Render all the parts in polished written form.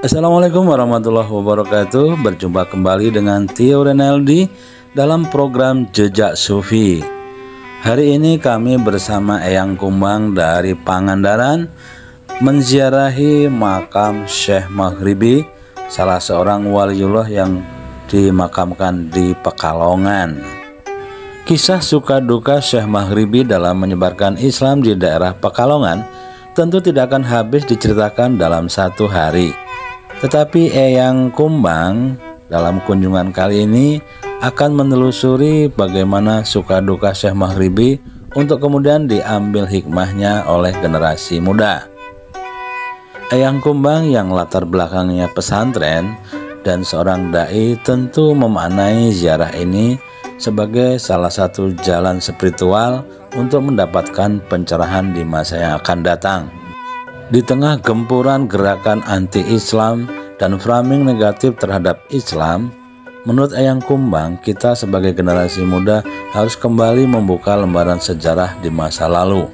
Assalamualaikum warahmatullahi wabarakatuh. Berjumpa kembali dengan Tio Renaldi dalam program Jejak Sufi. Hari ini kami bersama Eyang Kumbang dari Pangandaran menziarahi makam Syekh Maghribi, salah seorang waliullah yang dimakamkan di Pekalongan. Kisah suka duka Syekh Maghribi dalam menyebarkan Islam di daerah Pekalongan tentu tidak akan habis diceritakan dalam satu hari. Tetapi Eyang Kumbang dalam kunjungan kali ini akan menelusuri bagaimana suka duka Syekh Maghribi untuk kemudian diambil hikmahnya oleh generasi muda. Eyang Kumbang yang latar belakangnya pesantren dan seorang dai tentu memaknai ziarah ini sebagai salah satu jalan spiritual untuk mendapatkan pencerahan di masa yang akan datang. Di tengah gempuran gerakan anti-Islam dan framing negatif terhadap Islam, menurut Eyang Kumbang, kita sebagai generasi muda harus kembali membuka lembaran sejarah di masa lalu.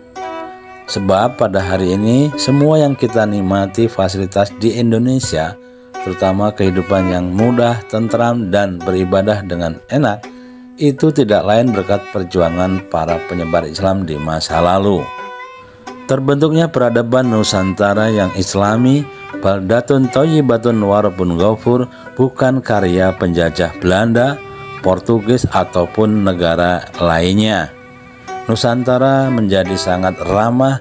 Sebab pada hari ini, semua yang kita nikmati fasilitas di Indonesia, terutama kehidupan yang mudah, tentram, dan beribadah dengan enak, itu tidak lain berkat perjuangan para penyebar Islam di masa lalu. Terbentuknya peradaban Nusantara yang Islami, baldatun thayyibatun wa rabbun ghafur, bukan karya penjajah Belanda, Portugis ataupun negara lainnya. Nusantara menjadi sangat ramah,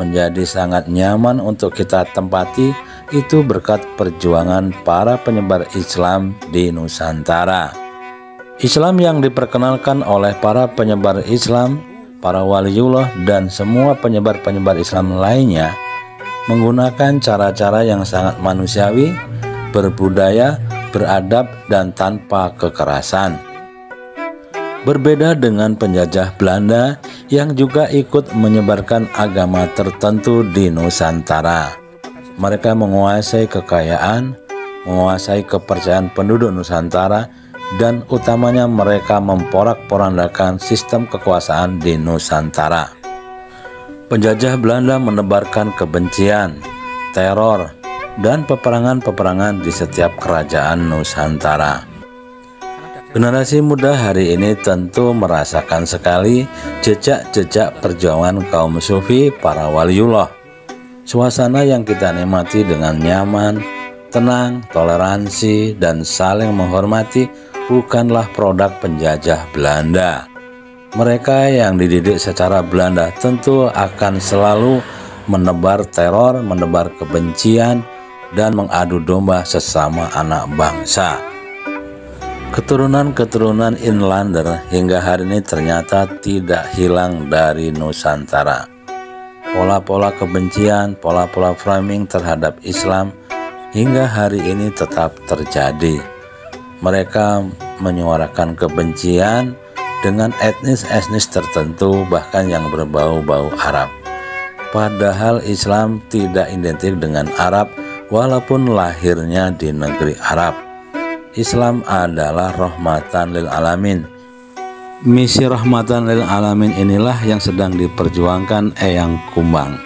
menjadi sangat nyaman untuk kita tempati, itu berkat perjuangan para penyebar Islam di Nusantara. Islam yang diperkenalkan oleh para penyebar Islam, para waliullah, dan semua penyebar-penyebar Islam lainnya menggunakan cara-cara yang sangat manusiawi, berbudaya, beradab, dan tanpa kekerasan. Berbeda dengan penjajah Belanda yang juga ikut menyebarkan agama tertentu di Nusantara. Mereka menguasai kekayaan, menguasai kepercayaan penduduk Nusantara, dan utamanya mereka memporak-porandakan sistem kekuasaan di Nusantara. Penjajah Belanda menebarkan kebencian, teror, dan peperangan-peperangan di setiap kerajaan Nusantara. Generasi muda hari ini tentu merasakan sekali jejak-jejak perjuangan kaum sufi para waliullah. Suasana yang kita nikmati dengan nyaman, tenang, toleransi, dan saling menghormati bukanlah produk penjajah Belanda. Mereka yang dididik secara Belanda tentu akan selalu menebar teror, menebar kebencian, dan mengadu domba sesama anak bangsa. Keturunan-keturunan inlander hingga hari ini ternyata tidak hilang dari Nusantara. Pola-pola kebencian, pola-pola framing terhadap Islam hingga hari ini tetap terjadi. Mereka menyuarakan kebencian dengan etnis-etnis tertentu, bahkan yang berbau-bau Arab. Padahal Islam tidak identik dengan Arab walaupun lahirnya di negeri Arab. Islam adalah rahmatan lil alamin. Misi rahmatan lil alamin inilah yang sedang diperjuangkan Eyang Kumbang.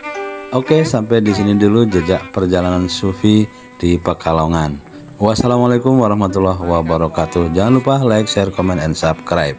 Oke, sampai di sini dulu jejak perjalanan sufi di Pekalongan. Wassalamualaikum warahmatullahi wabarakatuh. Jangan lupa like, share, comment, and subscribe.